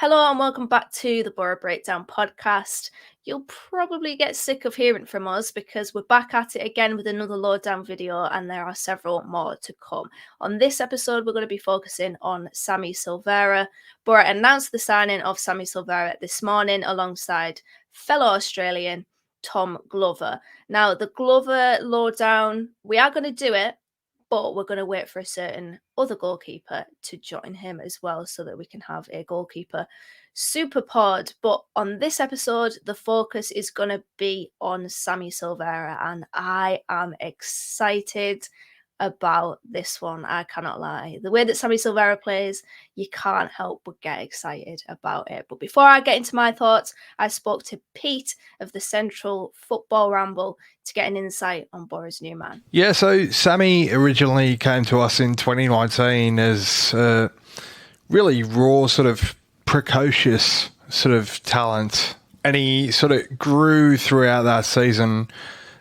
Hello and welcome back to the Boro Breakdown podcast. You'll probably get sick of hearing from us because we're back at it again with another Lowdown video and there are several more to come. On this episode, we're going to be focusing on Sammy Silvera. Boro announced the signing of Sammy Silvera this morning alongside fellow Australian Tom Glover. Now, the Glover Lowdown, we are going to do it, but we're going to wait for a certain other goalkeeper to join him as well so that we can have a goalkeeper super pod. But on this episode, the focus is going to be on Sammy Silvera, and I am excited about this one. I cannot lie. The way that Sammy Silvera plays, you can't help but get excited about it. But before I get into my thoughts, I spoke to Pete of the Central Football Ramble to get an insight on Boro's new man. Yeah, so Sammy originally came to us in 2019 as really raw, sort of precocious sort of talent. And he sort of grew throughout that season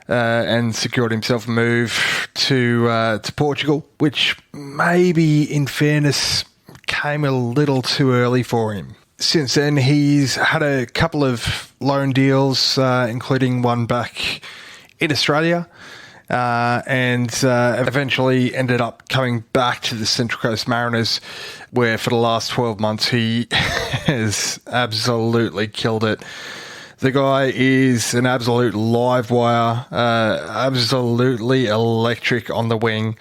and secured himself a move to Portugal, which maybe, in fairness, came a little too early for him. Since then, he's had a couple of loan deals, including one back in Australia, and eventually ended up coming back to the Central Coast Mariners, where for the last 12 months he has absolutely killed it. The guy is an absolute live wire, absolutely electric on the wing,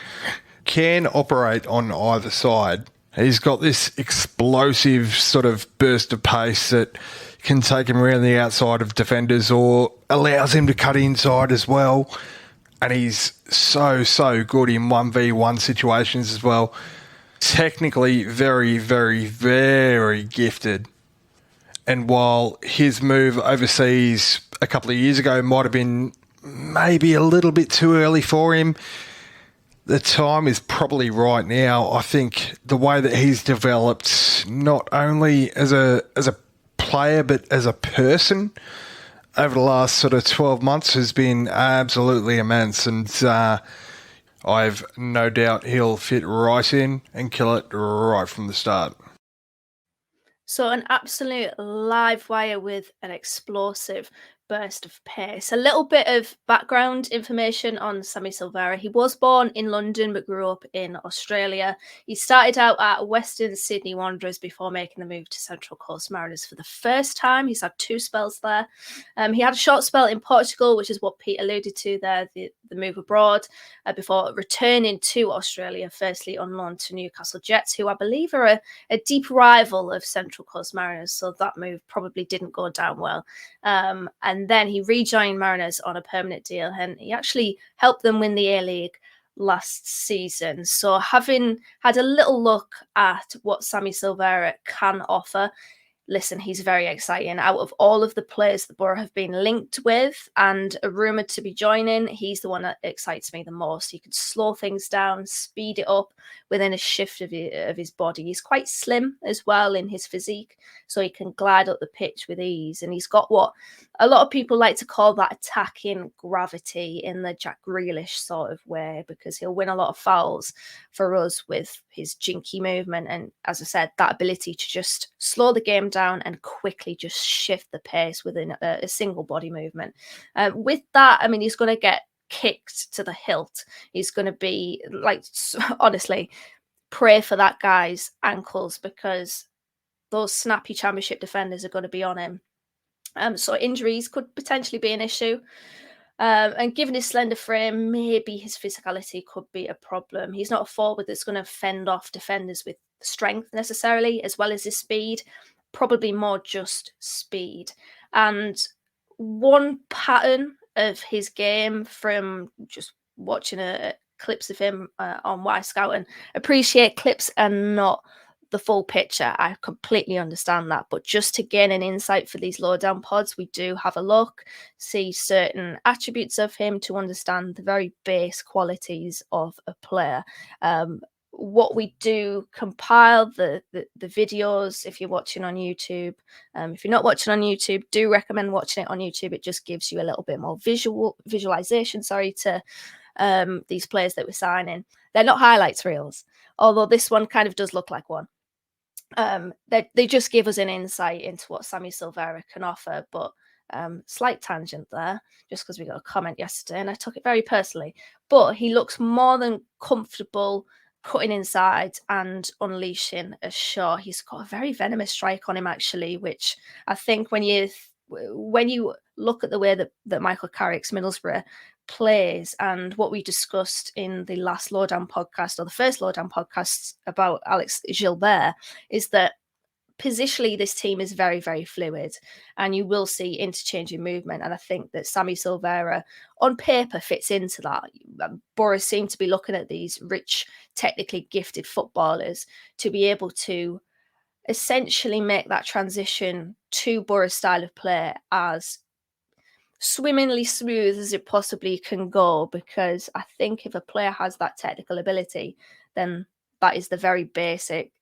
can operate on either side. He's got this explosive sort of burst of pace that can take him around the outside of defenders or allows him to cut inside as well. And he's so good in 1v1 situations as well. Technically very, very, very gifted. And while his move overseas a couple of years ago might have been maybe a little bit too early for him, the time is probably right now. I think the way that he's developed, not only as a player but as a person over the last sort of 12 months, has been absolutely immense. And I've no doubt he'll fit right in and kill it right from the start. So an absolute live wire with an explosive burst of pace. A little bit of background information on Sammy Silvera. He was born in London but grew up in Australia. He started out at Western Sydney Wanderers before making the move to Central Coast Mariners for the first time. He's had 2 spells there. He had a short spell in Portugal, which is what Pete alluded to there, the move abroad, before returning to Australia, firstly on loan to Newcastle Jets, who I believe are a deep rival of Central Coast Mariners, so that move probably didn't go down well. And then he rejoined Mariners on a permanent deal, and he actually helped them win the A-League last season. So having had a little look at what Sammy Silvera can offer, listen, he's very exciting. Out of all of the players that Boro have been linked with and are rumoured to be joining, he's the one that excites me the most. He can slow things down, speed it up within a shift of his body. He's quite slim as well in his physique, so he can glide up the pitch with ease. And he's got what a lot of people like to call that attacking gravity in the Jack Grealish sort of way, because he'll win a lot of fouls for us with his jinky movement. And as I said, that ability to just slow the game down and quickly just shift the pace within a single body movement. With that, I mean, he's going to get kicked to the hilt. He's going to be, like, honestly, pray for that guy's ankles, because those snappy championship defenders are going to be on him. So injuries could potentially be an issue. And given his slender frame, maybe his physicality could be a problem. He's not a forward that's going to fend off defenders with strength necessarily, as well as his speed. Probably more just speed. And one pattern of his game from just watching clips of him on Y Scout, and appreciate clips and not the full picture. I completely understand that. But just to gain an insight for these lowdown pods, we do have a look, see certain attributes of him to understand the very base qualities of a player. What we do compile the videos if you're watching on YouTube. If you're not watching on YouTube, do recommend watching it on YouTube. It just gives you a little bit more visualization, to these players that we're signing. They're not highlights reels, although this one kind of does look like one. They just give us an insight into what Sammy Silvera can offer. But slight tangent there, just because we got a comment yesterday and I took it very personally. But he looks more than comfortable cutting inside and unleashing a shot. He's got a very venomous strike on him, actually, which I think when you look at the way that Michael Carrick's Middlesbrough plays and what we discussed in the last Lowdown podcast, or the first Lowdown podcast, about Alex Gilbert, is that positionally this team is very, very fluid and you will see interchanging movement. And I think that Sammy Silvera on paper fits into that. Boro seem to be looking at these rich, technically gifted footballers to be able to essentially make that transition to Boro's style of play as swimmingly smooth as it possibly can go, because I think if a player has that technical ability, then that is the very basic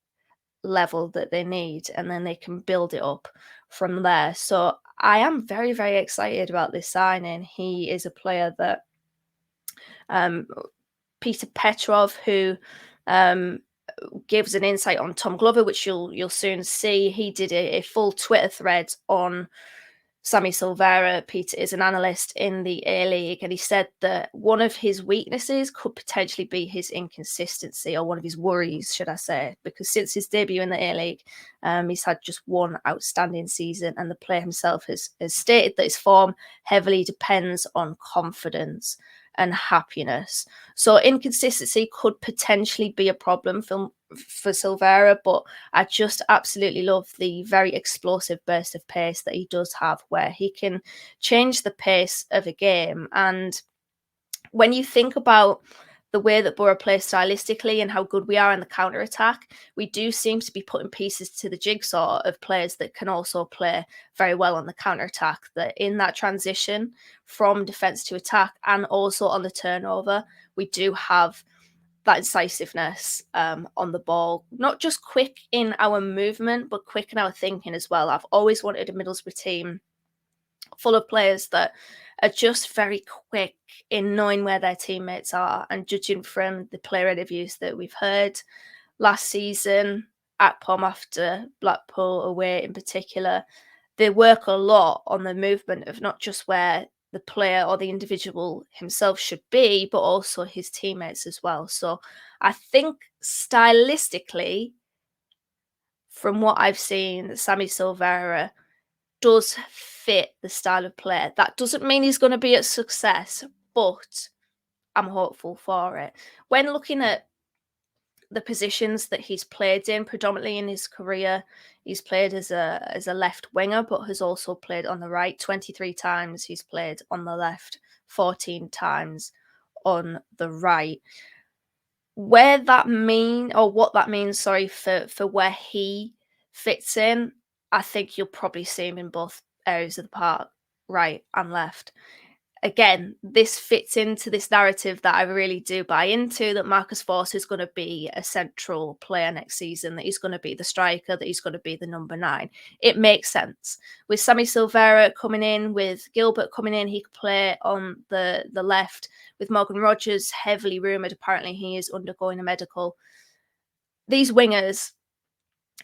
level that they need, and then they can build it up from there. So I am very, very excited about this signing. He is a player that Peter Petrov, who gives an insight on Tom Glover, which you'll soon see. He did a full Twitter thread on Sammy Silvera. Peter is an analyst in the A-League, and he said that one of his weaknesses could potentially be his inconsistency, or one of his worries, should I say, because since his debut in the A-League, he's had just one outstanding season, and the player himself has stated that his form heavily depends on confidence and happiness. So inconsistency could potentially be a problem for Silvera, but I just absolutely love the very explosive burst of pace that he does have, where he can change the pace of a game. And when you think about the way that Boro plays stylistically and how good we are in the counter-attack, we do seem to be putting pieces to the jigsaw of players that can also play very well on the counter-attack, that in that transition from defence to attack and also on the turnover, we do have that incisiveness on the ball, not just quick in our movement, but quick in our thinking as well. I've always wanted a Middlesbrough team full of players that are just very quick in knowing where their teammates are, and judging from the player interviews that we've heard last season at POM after Blackpool away in particular, they work a lot on the movement of not just where the player or the individual himself should be, but also his teammates as well. So I think stylistically, from what I've seen, Sammy Silvera does fit the style of play. That doesn't mean he's going to be a success, but I'm hopeful for it. When looking at the positions that he's played in predominantly in his career, he's played as a left winger, but has also played on the right. 23 times he's played on the left, 14 times on the right. What that means, for where he fits in, I think you'll probably see him in both areas of the park, right and left. Again, this fits into this narrative that I really do buy into, that Marcus Forss is going to be a central player next season, that he's going to be the striker, that he's going to be the number 9. It makes sense. With Sammy Silvera coming in, with Gilbert coming in, he could play on the left. With Morgan Rogers, heavily rumoured, apparently he is undergoing a medical. These wingers,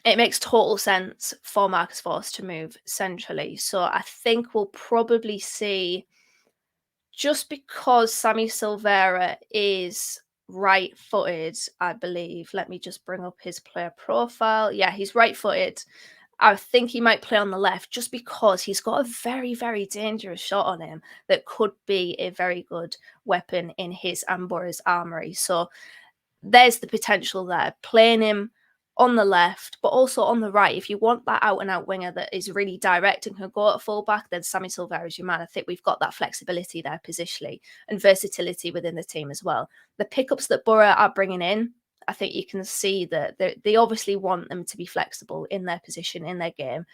it makes total sense for Marcus Forss to move centrally. So I think we'll probably see, just because Sammy Silvera is right-footed, I believe. Let me just bring up his player profile. Yeah, he's right-footed. I think he might play on the left just because he's got a very, very dangerous shot on him that could be a very good weapon in his and Boro's armoury. So there's the potential there. Playing him on the left, but also on the right. If you want that out-and-out winger that is really direct and can go at fullback, then Sammy Silvera is your man. I think we've got that flexibility there positionally and versatility within the team as well. The pickups that Boro are bringing in, I think you can see that they obviously want them to be flexible in their position, in their game.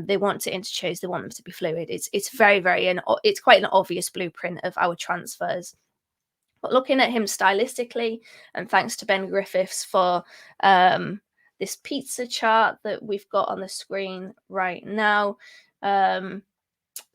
They want to interchange. They want them to be fluid. It's very, very, and it's quite an obvious blueprint of our transfers. But looking at him stylistically, and thanks to Ben Griffiths for this pizza chart that we've got on the screen right now.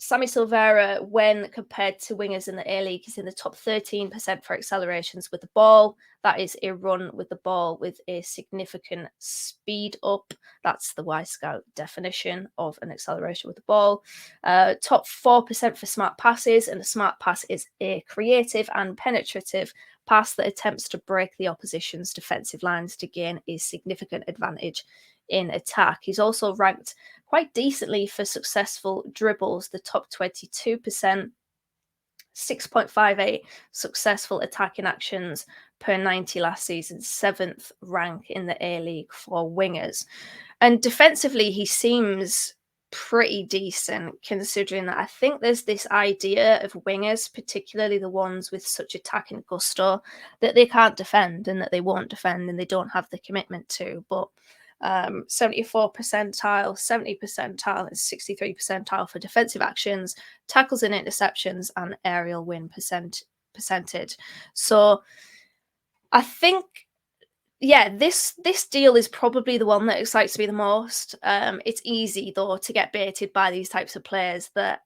Sammy Silvera, when compared to wingers in the A-League, is in the top 13% for accelerations with the ball. That is a run with the ball with a significant speed up. That's the Y-Scout definition of an acceleration with the ball. Top 4% for smart passes, and a smart pass is a creative and penetrative pass that attempts to break the opposition's defensive lines to gain a significant advantage in attack. He's also ranked quite decently for successful dribbles, the top 22%, 6.58 successful attacking actions per 90 last season, 7th rank in the A-League for wingers. And defensively, he seems pretty decent, considering that I think there's this idea of wingers, particularly the ones with such attacking gusto, that they can't defend and that they won't defend and they don't have the commitment to. But 74 percentile, 70 percentile, and 63 percentile for defensive actions, tackles and interceptions, and aerial win percentage. So I think, yeah, this deal is probably the one that excites me the most. It's easy, though, to get baited by these types of players that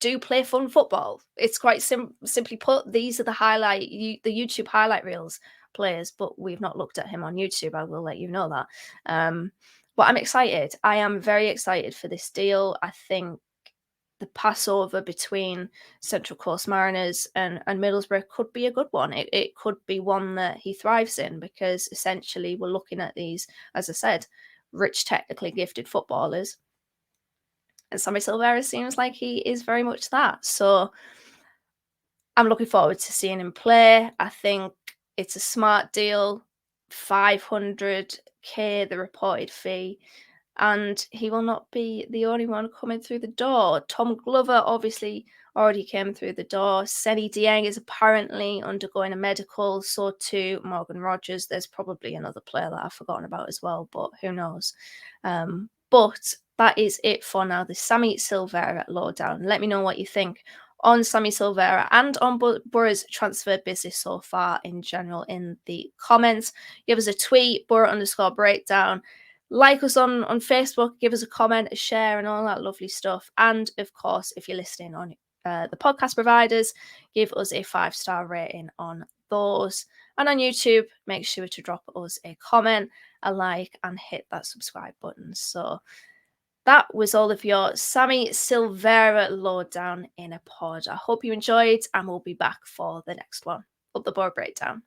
do play fun football. It's quite simply put, these are the YouTube highlight reels players, but we've not looked at him on YouTube. I will let you know that. But I'm excited. I am very excited for this deal. I think the passover between Central Coast Mariners and Middlesbrough could be a good one. It could be one that he thrives in, because essentially we're looking at these, as I said, rich, technically gifted footballers. And Sammy Silvera seems like he is very much that. So I'm looking forward to seeing him play. I think it's a smart deal. 500k, the reported fee. And he will not be the only one coming through the door. Tom Glover obviously already came through the door. Seny Dieng is apparently undergoing a medical. So too Morgan Rogers. There's probably another player that I've forgotten about as well, but who knows. But that is it for now. The Sammy Silvera lowdown. Let me know what you think on Sammy Silvera and on Boro's transfer business so far in general in the comments. Give us a tweet, Boro_breakdown. Like us on Facebook, give us a comment, a share, and all that lovely stuff. And of course, if you're listening on the podcast providers, give us a 5-star rating on those. And on YouTube, make sure to drop us a comment, a like, and hit that subscribe button. So that was all of your Sammy Silvera lowdown in a pod. I hope you enjoyed, and we'll be back for the next one of the Boro Breakdown.